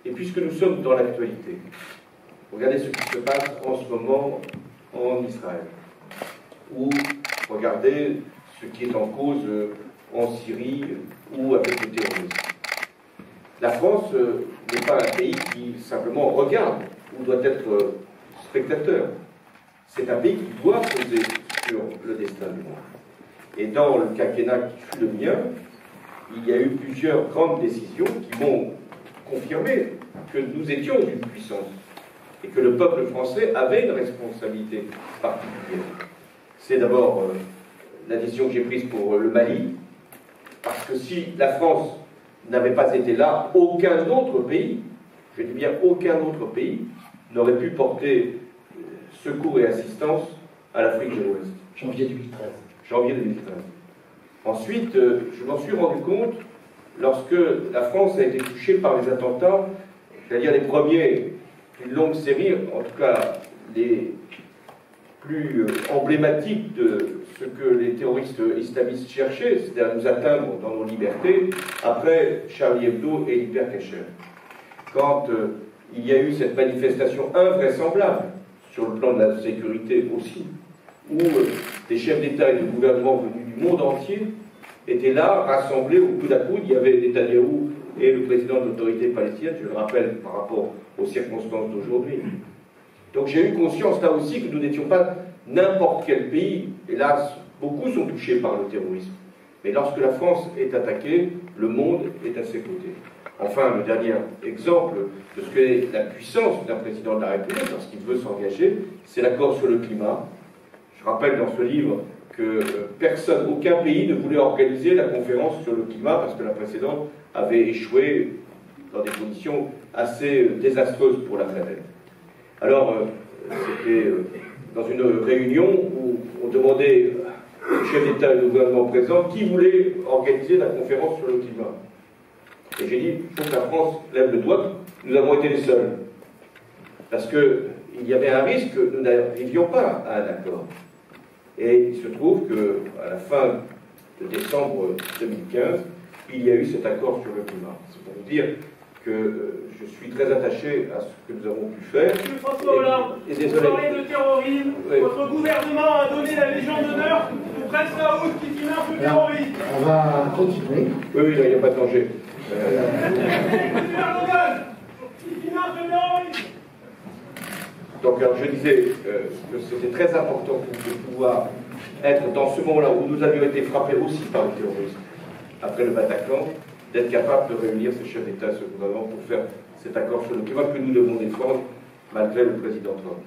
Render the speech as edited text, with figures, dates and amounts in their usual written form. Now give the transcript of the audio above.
Et puisque nous sommes dans l'actualité, regardez ce qui se passe en ce moment en Israël, ou regardez ce qui est en cause en Syrie ou avec le terrorisme. La France n'est pas un pays qui simplement regarde ou doit être spectateur. C'est un pays qui doit peser sur le destin du monde. Et dans le quinquennat qui fut le mien, il y a eu plusieurs grandes décisions qui m'ont confirmé que nous étions une puissance et que le peuple français avait une responsabilité particulière. C'est d'abord la décision que j'ai prise pour le Mali, parce que si la France n'avait pas été là, aucun autre pays, je dis bien aucun autre pays, n'aurait pu porter secours et assistance à l'Afrique de l'Ouest. Janvier 2013. Janvier 2013. Ensuite, je m'en suis rendu compte lorsque la France a été touchée par les attentats, c'est-à-dire les premiers d'une longue série, en tout cas les plus emblématiques de ce que les terroristes islamistes cherchaient, c'est-à-dire nous atteindre dans nos libertés, après Charlie Hebdo et l'Hypercacher. Quand il y a eu cette manifestation invraisemblable, sur le plan de la sécurité aussi, où des chefs d'État et de gouvernement venus du monde entier étaient là, rassemblés au coude à coude. Il y avait Netanyahou et le président de l'autorité palestinienne, je le rappelle par rapport aux circonstances d'aujourd'hui. Donc j'ai eu conscience là aussi que nous n'étions pas n'importe quel pays. Hélas, beaucoup sont touchés par le terrorisme. Mais lorsque la France est attaquée, le monde est à ses côtés. Enfin, le dernier exemple de ce qu'est la puissance d'un président de la République lorsqu'il veut s'engager, c'est l'accord sur le climat. Je rappelle dans ce livre que personne, aucun pays ne voulait organiser la conférence sur le climat parce que la précédente avait échoué dans des conditions assez désastreuses pour la planète. Alors, c'était dans une réunion où on demandait aux chefs d'État et de gouvernement présents qui voulait organiser la conférence sur le climat. Et j'ai dit, il faut que la France lève le doigt, nous avons été les seuls. Parce qu'il y avait un risque que nous n'arrivions pas à un accord. Et il se trouve qu'à la fin de décembre 2015, il y a eu cet accord sur le climat. C'est pour vous dire que je suis très attaché à ce que nous avons pu faire. Monsieur François Hollande, vous parlez de terrorisme, oui. Votre gouvernement a donné la Légion d'honneur au prince Raoult qui finance le terrorisme. On va continuer. Oui, il n'y a pas de danger. Donc, alors, je disais que c'était très important pour nous de pouvoir être dans ce moment-là où nous avions été frappés aussi par le terrorisme, après le Bataclan, d'être capable de réunir ces chefs d'État et ce gouvernement pour faire cet accord sur le climat que nous devons défendre malgré le président Trump.